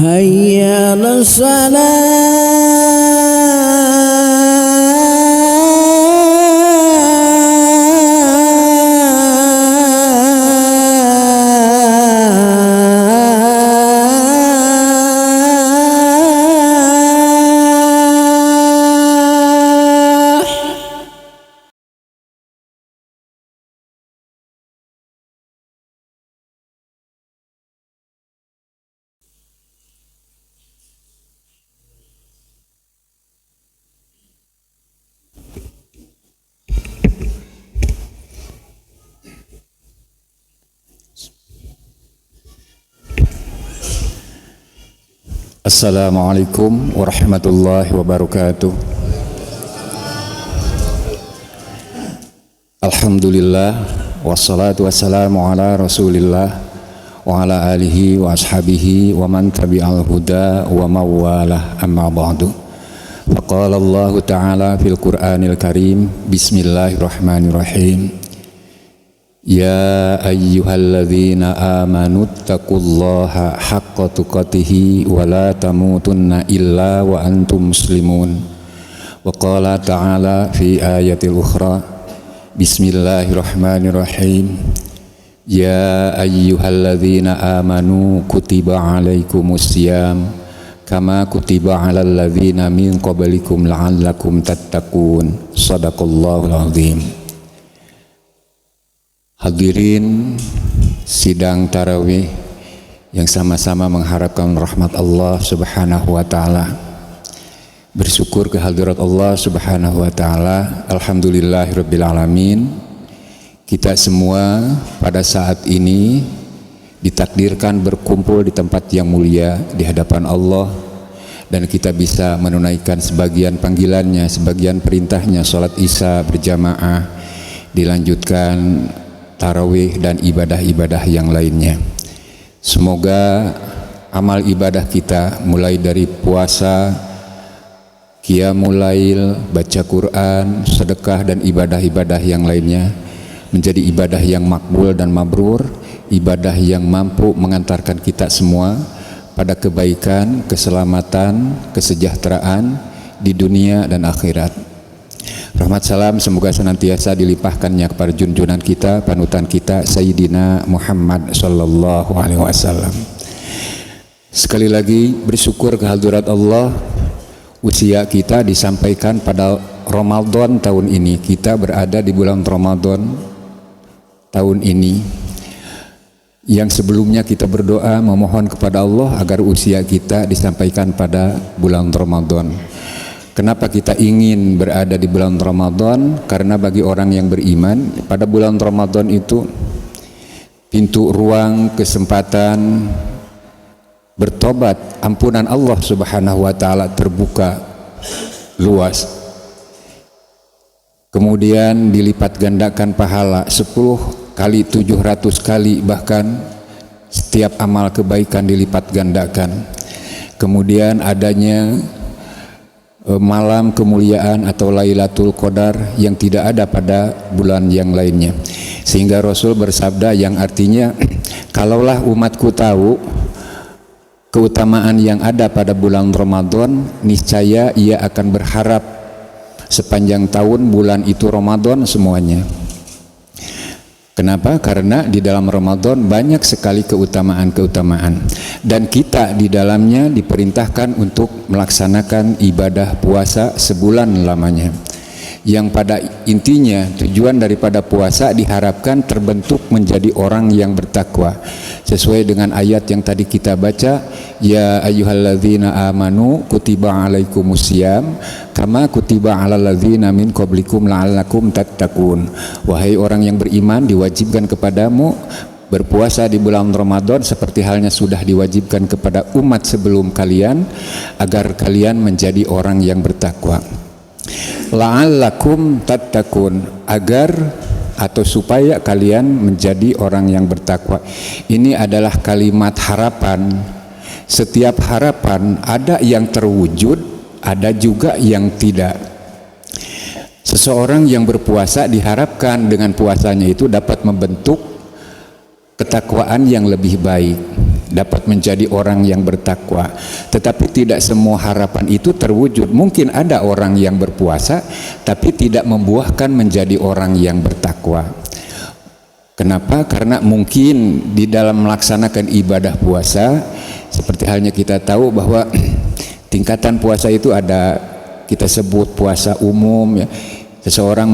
hayya 'alas Assalamualaikum warahmatullahi wabarakatuh. Alhamdulillah wassalatu wassalamu ala Rasulillah wa ala alihi wa ashabihi wa man tabi'al huda wa mawalah, amma ba'du. Faqala Allah Ta'ala fil Qur'anil Karim, bismillahirrahmanirrahim. Ya ayyuhalladzina amanu taqullaha haqqa tuqatihi wa la tamutunna illa wa antum muslimun. Wa qala ta'ala fi ayatil ukhra, bismillahirrahmanirrahim. Ya ayyuhalladzina amanu kutiba alaikumusiyam kama kutiba alal ladzina min qablikum la'allakum tattaqun. Shadaqallahul azim. Hadirin sidang tarawih yang sama-sama mengharapkan rahmat Allah Subhanahu wa taala. Bersyukur kehadirat Allah Subhanahu wa taala. Alhamdulillahirabbil alamin. Kita semua pada saat ini ditakdirkan berkumpul di tempat yang mulia di hadapan Allah, dan kita bisa menunaikan sebagian panggilannya, sebagian perintahnya, salat Isya berjamaah, dilanjutkan tarawih dan ibadah-ibadah yang lainnya. Semoga amal ibadah kita mulai dari puasa, qiyamul lail, baca Quran, sedekah dan ibadah-ibadah yang lainnya menjadi ibadah yang makbul dan mabrur, ibadah yang mampu mengantarkan kita semua pada kebaikan, keselamatan, kesejahteraan di dunia dan akhirat. Rahmat salam semoga senantiasa dilimpahkannya kepada junjungan kita, panutan kita, Sayyidina Muhammad sallallahu alaihi wasallam. Sekali lagi bersyukur kehadirat Allah, usia kita disampaikan pada Ramadan tahun ini. Kita berada di bulan Ramadan tahun ini, yang sebelumnya kita berdoa memohon kepada Allah agar usia kita disampaikan pada bulan Ramadan. Kenapa kita ingin berada di bulan Ramadan? Karena bagi orang yang beriman, pada bulan Ramadan itu pintu ruang kesempatan bertobat, ampunan Allah Subhanahu wa taala terbuka luas. Kemudian dilipat gandakan pahala 10 kali, 700 kali, bahkan setiap amal kebaikan dilipat gandakan. Kemudian adanya malam kemuliaan atau Lailatul Qadar yang tidak ada pada bulan yang lainnya, sehingga Rasul bersabda yang artinya, kalaulah umatku tahu keutamaan yang ada pada bulan Ramadan, niscaya ia akan berharap sepanjang tahun bulan itu Ramadan semuanya. Kenapa? Karena di dalam Ramadan banyak sekali keutamaan-keutamaan, dan kita di dalamnya diperintahkan untuk melaksanakan ibadah puasa sebulan lamanya, yang pada intinya tujuan daripada puasa diharapkan terbentuk menjadi orang yang bertakwa, sesuai dengan ayat yang tadi kita baca, ya ayyuhalladzina amanu kutiba alaikumusiyam kama kutiba alal ladzina min qablikum la'allakum tattaqun. Wahai orang yang beriman, diwajibkan kepadamu berpuasa di bulan Ramadan seperti halnya sudah diwajibkan kepada umat sebelum kalian, agar kalian menjadi orang yang bertakwa. La'allakum tattaqun, agar atau supaya kalian menjadi orang yang bertakwa. Ini adalah kalimat harapan. Setiap harapan ada yang terwujud, ada juga yang tidak. Seseorang yang berpuasa diharapkan dengan puasanya itu dapat membentuk ketakwaan yang lebih baik, dapat menjadi orang yang bertakwa. Tetapi tidak semua harapan itu terwujud. Mungkin ada orang yang berpuasa tapi tidak membuahkan menjadi orang yang bertakwa. Kenapa? Karena mungkin di dalam melaksanakan ibadah puasa, seperti halnya kita tahu bahwa tingkatan puasa itu ada, kita sebut puasa umum ya. Seseorang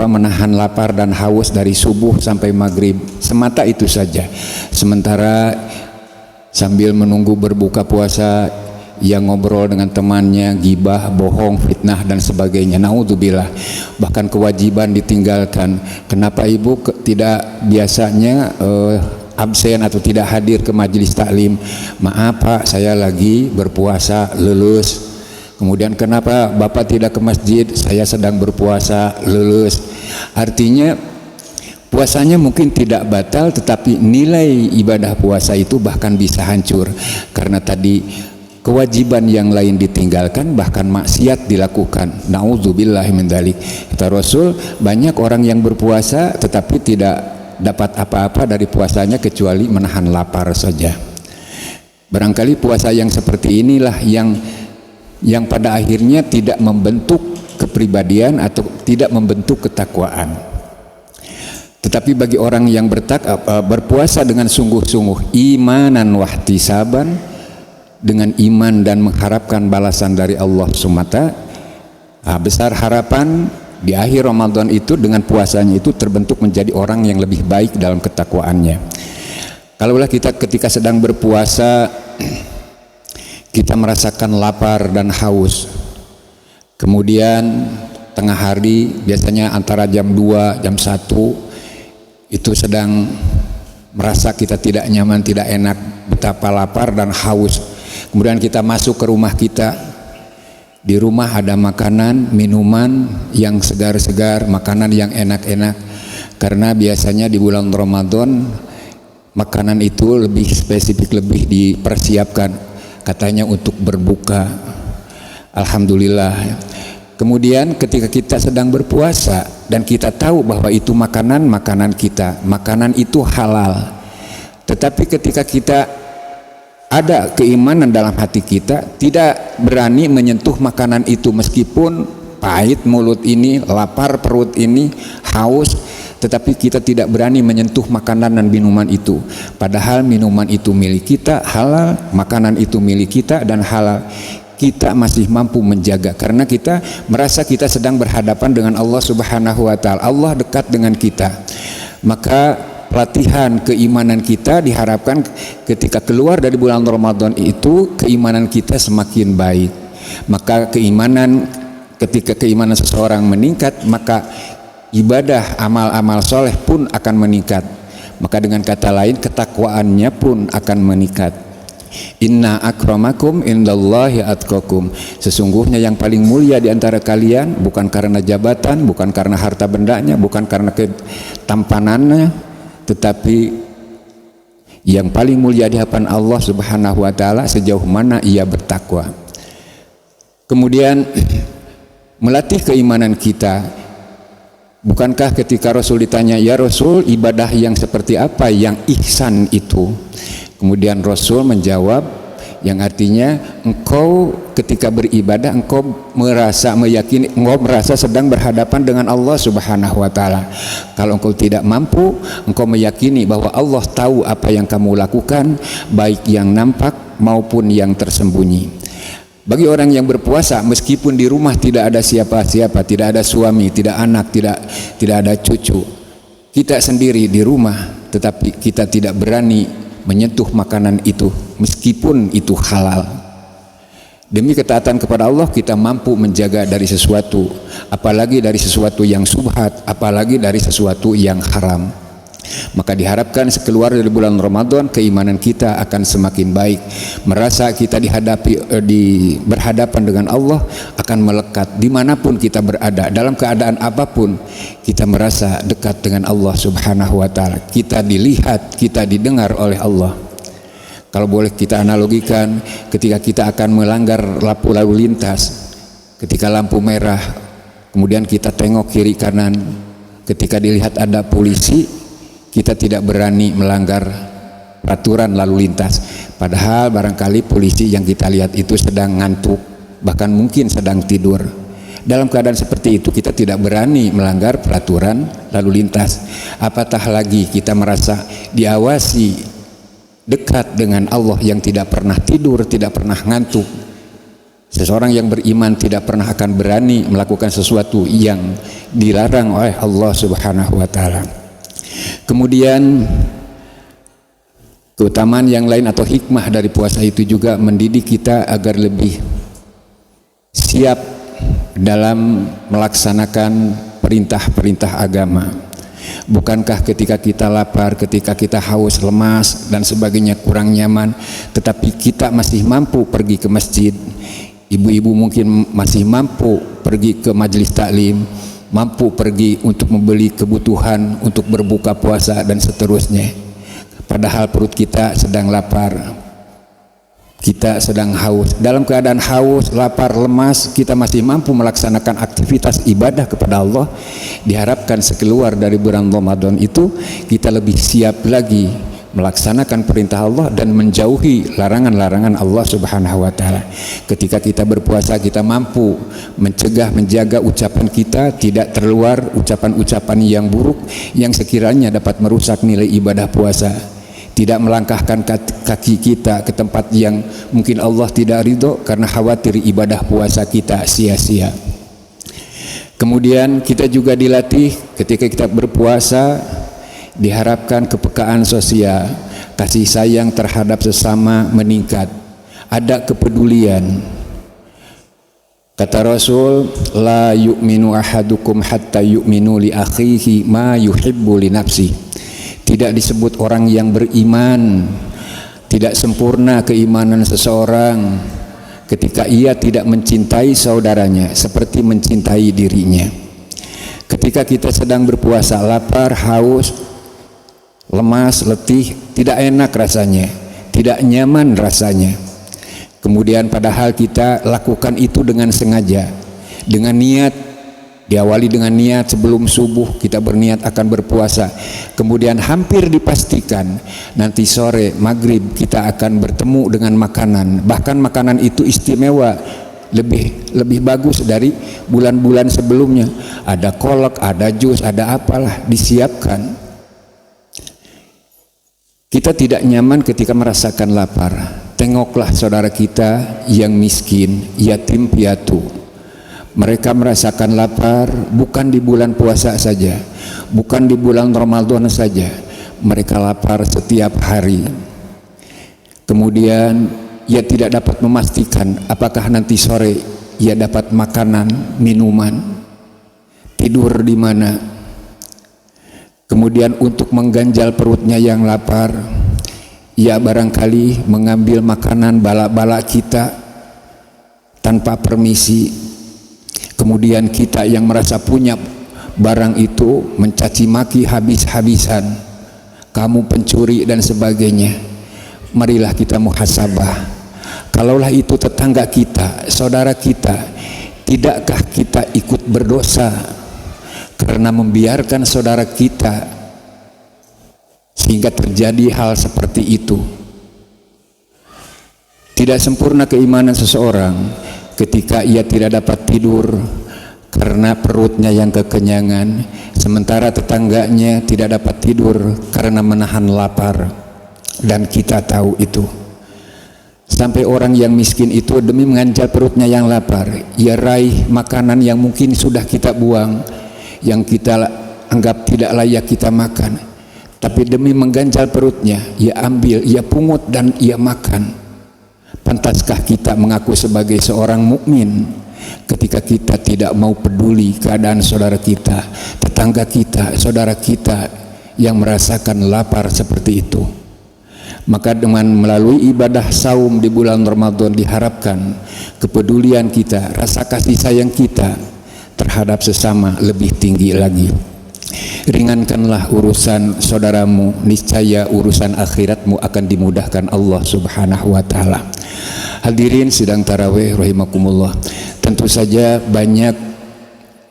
menahan lapar dan haus dari subuh sampai maghrib, semata itu saja. Sementara sambil menunggu berbuka puasa, ia ngobrol dengan temannya, gibah, bohong, fitnah dan sebagainya. Naudzubillah. Bahkan kewajiban ditinggalkan. Kenapa ibu tidak biasanya absen atau tidak hadir ke majelis taklim? Maaf Pak, saya lagi berpuasa, lulus. Kemudian kenapa Bapak tidak ke masjid? Saya sedang berpuasa, lulus. Artinya puasanya mungkin tidak batal, tetapi nilai ibadah puasa itu bahkan bisa hancur karena tadi kewajiban yang lain ditinggalkan, bahkan maksiat dilakukan. Nauzubillahi min dzalik. Kata Rasul, banyak orang yang berpuasa tetapi tidak dapat apa-apa dari puasanya kecuali menahan lapar saja. Barangkali puasa yang seperti inilah yang pada akhirnya tidak membentuk kepribadian atau tidak membentuk ketakwaan. Tetapi bagi orang yang berpuasa dengan sungguh-sungguh, imanan wahtisaban, dengan iman dan mengharapkan balasan dari Allah Subhanahu, besar harapan di akhir Ramadan itu dengan puasanya itu terbentuk menjadi orang yang lebih baik dalam ketakwaannya. Kalaulah kita ketika sedang berpuasa kita merasakan lapar dan haus, kemudian tengah hari biasanya antara jam 2, jam 1 itu sedang merasa kita tidak nyaman, tidak enak, betapa lapar dan haus. Kemudian kita masuk ke rumah kita, di rumah ada makanan, minuman yang segar-segar, makanan yang enak-enak. Karena biasanya di bulan Ramadan makanan itu lebih spesifik, lebih dipersiapkan katanya untuk berbuka. Alhamdulillah. Kemudian ketika kita sedang berpuasa dan kita tahu bahwa itu makanan kita, makanan itu halal, tetapi ketika kita ada keimanan dalam hati kita, tidak berani menyentuh makanan itu meskipun pahit mulut ini, lapar perut ini, haus, tetapi kita tidak berani menyentuh makanan dan minuman itu. Padahal minuman itu milik kita, halal, makanan itu milik kita dan halal. Kita masih mampu menjaga karena kita merasa kita sedang berhadapan dengan Allah Subhanahu wa taala. Allah dekat dengan kita. Maka latihan keimanan kita diharapkan ketika keluar dari bulan Ramadan itu keimanan kita semakin baik. Maka ketika keimanan seseorang meningkat, maka ibadah amal-amal soleh pun akan meningkat. Maka dengan kata lain ketakwaannya pun akan meningkat. Inna akramakum indallahi atqakum. Sesungguhnya yang paling mulia di antara kalian bukan karena jabatan, bukan karena harta bendanya, bukan karena ketampanannya, tetapi yang paling mulia di hadapan Allah Subhanahu wa taala sejauh mana ia bertakwa. Kemudian melatih keimanan kita. Bukankah ketika Rasul ditanya, "Ya Rasul, ibadah yang seperti apa yang ihsan itu?" Kemudian Rasul menjawab yang artinya engkau ketika beribadah engkau merasa meyakini, engkau merasa sedang berhadapan dengan Allah Subhanahu wa taala. Kalau engkau tidak mampu, engkau meyakini bahwa Allah tahu apa yang kamu lakukan, baik yang nampak maupun yang tersembunyi. Bagi orang yang berpuasa, meskipun di rumah tidak ada siapa-siapa, tidak ada suami, tidak anak, tidak ada cucu, kita sendiri di rumah, tetapi kita tidak berani menyentuh makanan itu meskipun itu halal. Demi ketaatan kepada Allah kita mampu menjaga dari sesuatu, apalagi dari sesuatu yang subhat, apalagi dari sesuatu yang haram. Maka diharapkan sekeluar dari bulan Ramadan keimanan kita akan semakin baik, merasa kita berhadapan dengan Allah akan melekat dimanapun kita berada, dalam keadaan apapun kita merasa dekat dengan Allah Subhanahu wa taala. Kita dilihat, kita didengar oleh Allah. Kalau boleh kita analogikan, ketika kita akan melanggar lampu lalu lintas, ketika lampu merah, kemudian kita tengok kiri kanan, ketika dilihat ada polisi, kita tidak berani melanggar peraturan lalu lintas. Padahal barangkali polisi yang kita lihat itu sedang ngantuk, bahkan mungkin sedang tidur. Dalam keadaan seperti itu kita tidak berani melanggar peraturan lalu lintas. Apatah lagi kita merasa diawasi, dekat dengan Allah yang tidak pernah tidur, tidak pernah ngantuk. Seseorang yang beriman tidak pernah akan berani melakukan sesuatu yang dilarang oleh Allah Subhanahu wa taala. Kemudian keutamaan yang lain atau hikmah dari puasa itu juga mendidik kita agar lebih siap dalam melaksanakan perintah-perintah agama. Bukankah ketika kita lapar, ketika kita haus, lemas dan sebagainya kurang nyaman, tetapi kita masih mampu pergi ke masjid. Ibu-ibu mungkin masih mampu pergi ke majelis taklim, mampu pergi untuk membeli kebutuhan untuk berbuka puasa dan seterusnya. Padahal perut kita sedang lapar, kita sedang haus. Dalam keadaan haus, lapar, lemas, kita masih mampu melaksanakan aktivitas ibadah kepada Allah. Diharapkan sekeluar dari bulan Ramadan itu kita lebih siap lagi melaksanakan perintah Allah dan menjauhi larangan-larangan Allah Subhanahu wa taala. Ketika kita berpuasa, kita mampu mencegah, menjaga ucapan kita tidak terluar ucapan-ucapan yang buruk yang sekiranya dapat merusak nilai ibadah puasa. Tidak melangkahkan kaki kita ke tempat yang mungkin Allah tidak ridho karena khawatir ibadah puasa kita sia-sia. Kemudian kita juga dilatih ketika kita berpuasa, diharapkan kepekaan sosial, kasih sayang terhadap sesama meningkat, ada kepedulian. Kata Rasul, la yu'minu ahadukum hatta yu'minu li akhihi ma yuhibbu li nafsihi. Tidak disebut orang yang beriman, tidak sempurna keimanan seseorang ketika ia tidak mencintai saudaranya seperti mencintai dirinya. Ketika kita sedang berpuasa, lapar, haus, lemas, letih, tidak enak rasanya, tidak nyaman rasanya. Kemudian padahal kita lakukan itu dengan sengaja, dengan niat. Diawali dengan niat sebelum subuh kita berniat akan berpuasa. Kemudian hampir dipastikan nanti sore maghrib kita akan bertemu dengan makanan. Bahkan makanan itu istimewa, lebih bagus dari bulan-bulan sebelumnya. Ada kolak, ada jus, ada apalah disiapkan. Kita tidak nyaman ketika merasakan lapar. Tengoklah saudara kita yang miskin, yatim piatu. Mereka merasakan lapar bukan di bulan puasa saja, bukan di bulan Ramadan saja. Mereka lapar setiap hari. Kemudian ia tidak dapat memastikan apakah nanti sore ia dapat makanan, minuman, tidur di mana. Kemudian untuk mengganjal perutnya yang lapar, ia barangkali mengambil makanan bala-bala kita tanpa permisi. Kemudian kita yang merasa punya barang itu mencaci maki habis-habisan, kamu pencuri dan sebagainya. Marilah kita muhasabah. Kalaulah itu tetangga kita, saudara kita, tidakkah kita ikut berdosa karena membiarkan saudara kita sehingga terjadi hal seperti itu? Tidak sempurna keimanan seseorang ketika ia tidak dapat tidur karena perutnya yang kekenyangan, sementara tetangganya tidak dapat tidur karena menahan lapar, dan kita tahu itu. Sampai orang yang miskin itu demi menganjal perutnya yang lapar, ia raih makanan yang mungkin sudah kita buang, yang kita anggap tidak layak kita makan, tapi demi mengganjal perutnya ia ambil, ia pungut dan ia makan. Pantaskah kita mengaku sebagai seorang mukmin ketika kita tidak mau peduli keadaan saudara kita, tetangga kita, saudara kita yang merasakan lapar seperti itu? Maka dengan melalui ibadah saum di bulan Ramadan diharapkan kepedulian kita, rasa kasih sayang kita terhadap sesama lebih tinggi lagi. Ringankanlah urusan saudaramu, niscaya urusan akhiratmu akan dimudahkan Allah Subhanahu wa taala. Hadirin sidang tarawih rahimakumullah. Tentu saja banyak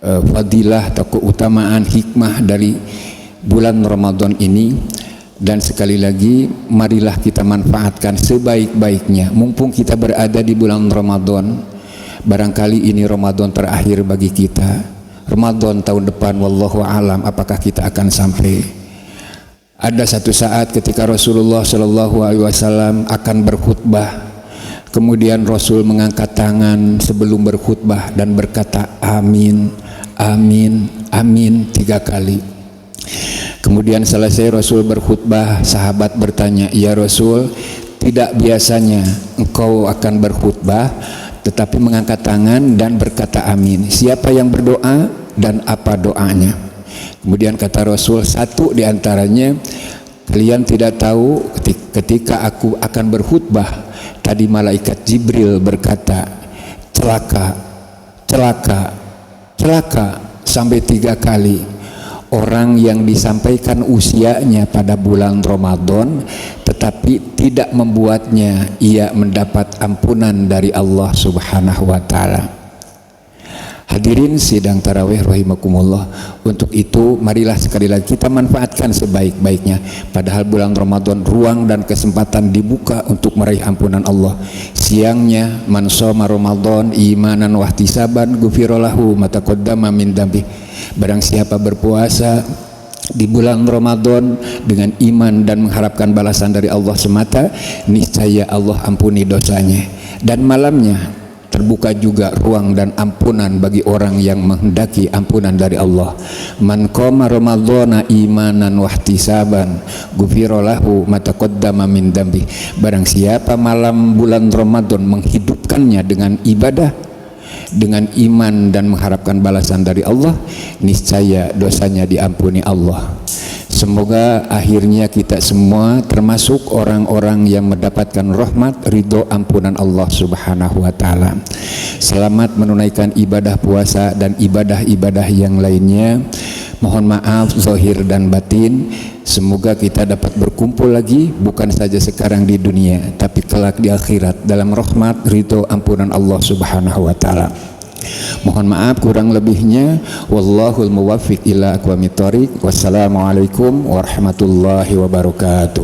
fadilah atau keutamaan hikmah dari bulan Ramadan ini. Dan sekali lagi, marilah kita manfaatkan sebaik-baiknya. Mumpung kita berada di bulan Ramadan, barangkali ini Ramadan terakhir bagi kita. Ramadan tahun depan, wallahu alam, apakah kita akan sampai. Ada satu saat ketika Rasulullah Shallallahu Alaihi Wasallam akan berkhutbah, kemudian Rasul mengangkat tangan sebelum berkhutbah dan berkata amin, amin, amin 3 kali. Kemudian selesai Rasul berkhutbah, sahabat bertanya, ya Rasul, tidak biasanya engkau akan berkhutbah tetapi mengangkat tangan dan berkata amin. Siapa yang berdoa dan apa doanya? Kemudian kata Rasul, satu di antaranya, kalian tidak tahu ketika aku akan berkhutbah, tadi malaikat Jibril berkata, celaka, celaka, celaka sampai 3 kali. Orang yang disampaikan usianya pada bulan Ramadan tetapi tidak membuatnya ia mendapat ampunan dari Allah Subhanahu wa taala. Hadirin sidang tarawih rahimakumullah, untuk itu marilah sekali lagi kita manfaatkan sebaik-baiknya. Padahal bulan Ramadan ruang dan kesempatan dibuka untuk meraih ampunan Allah. Siangnya, man shoma Ramadan imanan wa ihtisaban ghufira lahu ma taqaddama min dambi. Barang siapa berpuasa di bulan Ramadan dengan iman dan mengharapkan balasan dari Allah semata, niscaya Allah ampuni dosanya. Dan malamnya terbuka juga ruang dan ampunan bagi orang yang menghendaki ampunan dari Allah. Man qama ramadhana imanan wa ihtisaban ghufira lahu ma taqaddama min dambi. Barang siapa malam bulan Ramadan menghidupkannya dengan ibadah, dengan iman dan mengharapkan balasan dari Allah, niscaya dosanya diampuni Allah. Semoga akhirnya kita semua termasuk orang-orang yang mendapatkan rahmat ridho ampunan Allah Subhanahu wa taala. Selamat menunaikan ibadah puasa dan ibadah-ibadah yang lainnya. Mohon maaf zahir dan batin. Semoga kita dapat berkumpul lagi, bukan saja sekarang di dunia tapi kelak di akhirat dalam rahmat ridho ampunan Allah Subhanahu wa taala. Mohon maaf kurang lebihnya. Wallahul muwaffiq ila aqwamit thoriq. Wassalamualaikum warahmatullahi wabarakatuh.